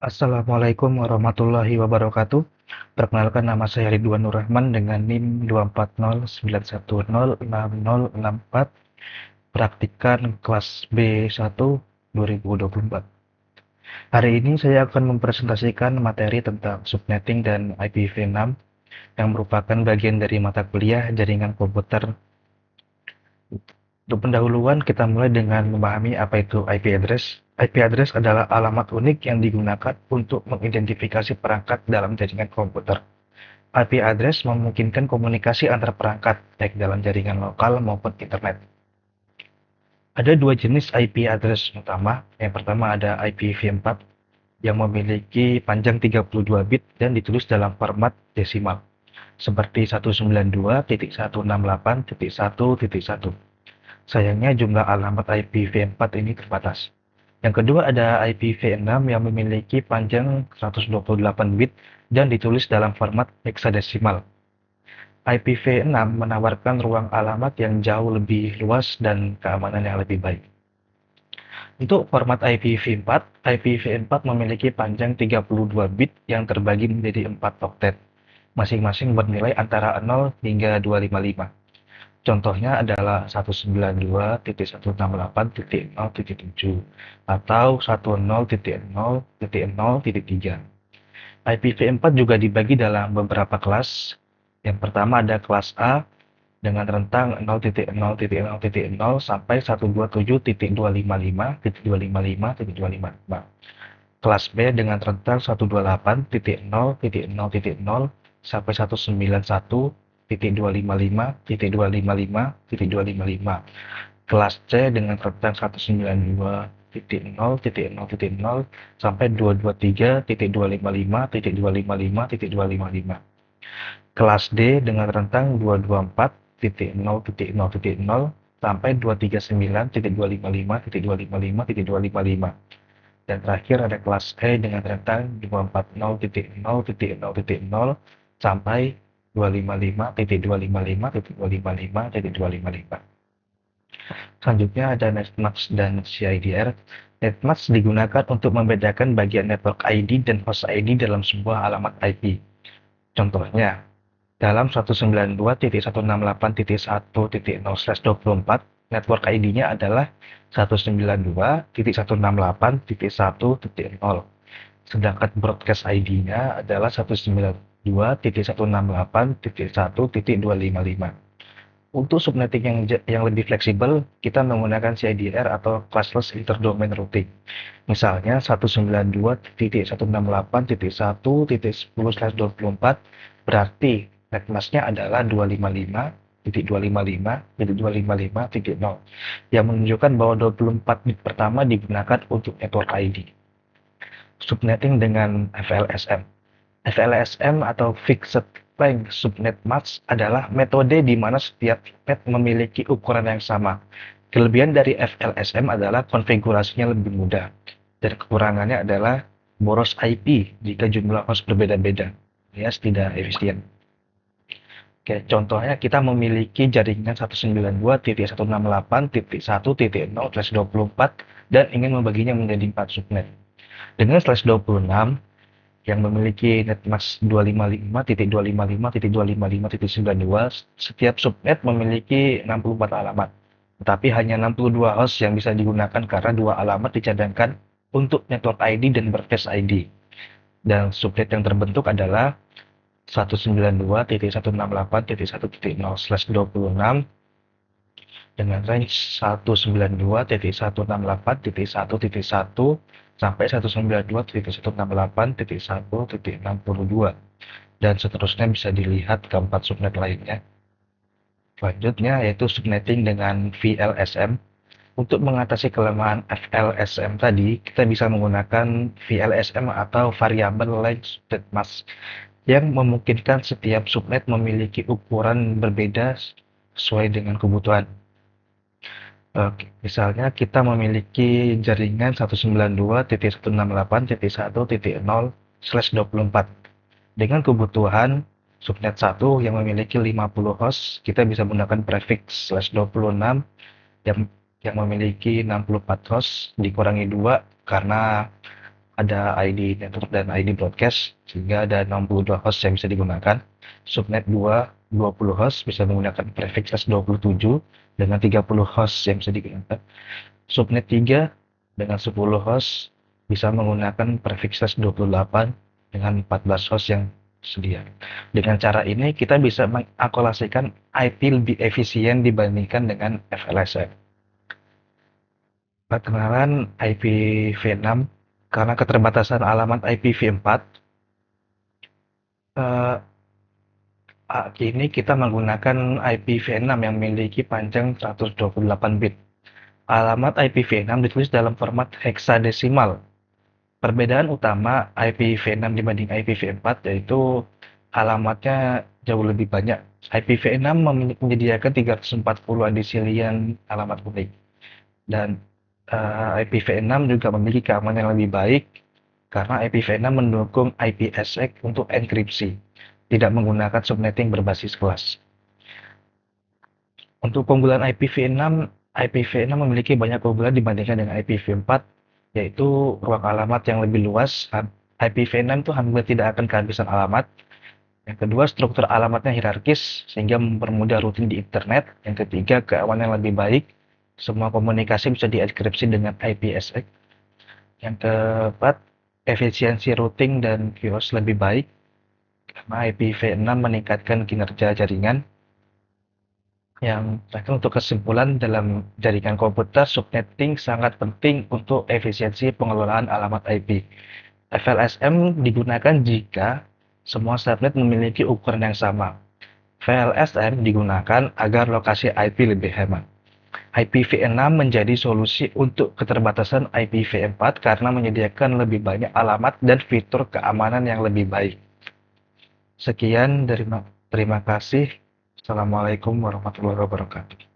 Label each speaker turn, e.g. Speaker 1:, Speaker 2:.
Speaker 1: Assalamualaikum warahmatullahi wabarakatuh. Perkenalkan, nama saya Ridwan Nur Rahman dengan NIM 24091060064, praktikan kelas B1 2024. Hari ini saya akan mempresentasikan materi tentang subnetting dan IPv6 yang merupakan bagian dari mata kuliah jaringan komputer. Untuk pendahuluan, kita mulai dengan memahami apa itu IP address. IP address adalah alamat unik yang digunakan untuk mengidentifikasi perangkat dalam jaringan komputer. IP address memungkinkan komunikasi antar perangkat, baik dalam jaringan lokal maupun internet. Ada dua jenis IP address utama. Yang pertama ada IPv4 yang memiliki panjang 32 bit dan ditulis dalam format desimal, seperti 192.168.1.1. Sayangnya jumlah alamat IPv4 ini terbatas. Yang kedua ada IPv6 yang memiliki panjang 128 bit dan ditulis dalam format heksadesimal. IPv6 menawarkan ruang alamat yang jauh lebih luas dan keamanan yang lebih baik. Untuk format IPv4, IPv4 memiliki panjang 32 bit yang terbagi menjadi 4 oktet, masing-masing bernilai antara 0 hingga 255. Contohnya adalah 192.168.0.7 atau 10.0.0.3. IPv4 juga dibagi dalam beberapa kelas. Yang pertama ada kelas A dengan rentang 0.0.0.0 sampai 127.255.255.255. Kelas B dengan rentang 128.0.0.0 sampai 191.255.255.255. Kelas C dengan rentang 192.0.0.0 sampai 223.255.255.255. Kelas D dengan rentang 224.0.0.0 sampai 239.255.255.255. Dan terakhir ada kelas E dengan rentang 240.0.0.0 sampai 255.255.255.255. Selanjutnya ada netmask dan CIDR. Netmask digunakan untuk membedakan bagian network ID dan host ID dalam sebuah alamat IP. Contohnya, dalam 192.168.1.0/24, network ID-nya adalah 192.168.1.0, sedangkan broadcast ID-nya adalah 192.168.1.255. Untuk subnetting yang lebih fleksibel, kita menggunakan CIDR atau classless interdomain routing. Misalnya 192.168.1.10/24 berarti netmasknya adalah 255.255.255.0 yang menunjukkan bahwa 24 bit pertama digunakan untuk network ID. Subnetting dengan FLSM. FLSM atau Fixed Length Subnet Mask adalah metode di mana setiap subnet memiliki ukuran yang sama. Kelebihan dari FLSM adalah konfigurasinya lebih mudah, dan kekurangannya adalah boros IP jika jumlah host berbeda-beda, alias tidak efisien. Oke, contohnya kita memiliki jaringan 192.168.1.0/24 dan ingin membaginya menjadi 4 subnet. Dengan slash 26 yang memiliki netmask 255.255.255.92, setiap subnet memiliki 64 alamat, tetapi hanya 62 host yang bisa digunakan karena dua alamat dicadangkan untuk network ID dan broadcast ID. Dan subnet yang terbentuk adalah 192.168.1.0/26 dengan range 192.168.1.1 sampai 192.168.1.62, dan seterusnya bisa dilihat keempat subnet lainnya. Selanjutnya yaitu subnetting dengan VLSM. Untuk mengatasi kelemahan FLSM tadi, kita bisa menggunakan VLSM atau Variable Length Subnet Mask yang memungkinkan setiap subnet memiliki ukuran berbeda sesuai dengan kebutuhan. Misalnya kita memiliki jaringan 192.168.1.0/24. Dengan kebutuhan subnet 1 yang memiliki 50 host, kita bisa menggunakan prefix /26 yang memiliki 64 host dikurangi 2 karena ada ID network dan ID broadcast, sehingga ada 62 host yang bisa digunakan. Subnet 2, 20 host bisa menggunakan prefix S27 dengan 30 host yang bisa digunakan. Subnet 3 dengan 10 host bisa menggunakan prefix S28 dengan 14 host yang sedia. Dengan cara ini kita bisa mengakulasikan IP lebih efisien dibandingkan dengan FLSM. Perkenalan IPv6, karena keterbatasan alamat IPv4, kini kita menggunakan IPv6 yang memiliki panjang 128 bit. Alamat IPv6 ditulis dalam format heksadesimal. Perbedaan utama IPv6 dibanding IPv4 yaitu alamatnya jauh lebih banyak. IPv6 menyediakan 340 adesilian alamat unik. Dan IPv6 juga memiliki keamanan yang lebih baik karena IPv6 mendukung IPsec untuk enkripsi, tidak menggunakan subnetting berbasis kelas. Untuk keunggulan IPv6 memiliki banyak keunggulan dibandingkan dengan IPv4, yaitu ruang alamat yang lebih luas. IPv6 itu hampir tidak akan kehabisan alamat. Yang kedua, struktur alamatnya hierarkis sehingga mempermudah routing di internet. Yang ketiga, keamanan yang lebih baik. Semua komunikasi bisa dienkripsi dengan IPsec. Yang keempat, efisiensi routing dan QoS lebih baik karena IPv6 meningkatkan kinerja jaringan. Yang terakhir, untuk kesimpulan, dalam jaringan komputer, subnetting sangat penting untuk efisiensi pengelolaan alamat IP. FLSM digunakan jika semua subnet memiliki ukuran yang sama. VLSM digunakan agar lokasi IP lebih hemat. IPv6 menjadi solusi untuk keterbatasan IPv4 karena menyediakan lebih banyak alamat dan fitur keamanan yang lebih baik. Sekian, terima kasih. Assalamualaikum warahmatullahi wabarakatuh.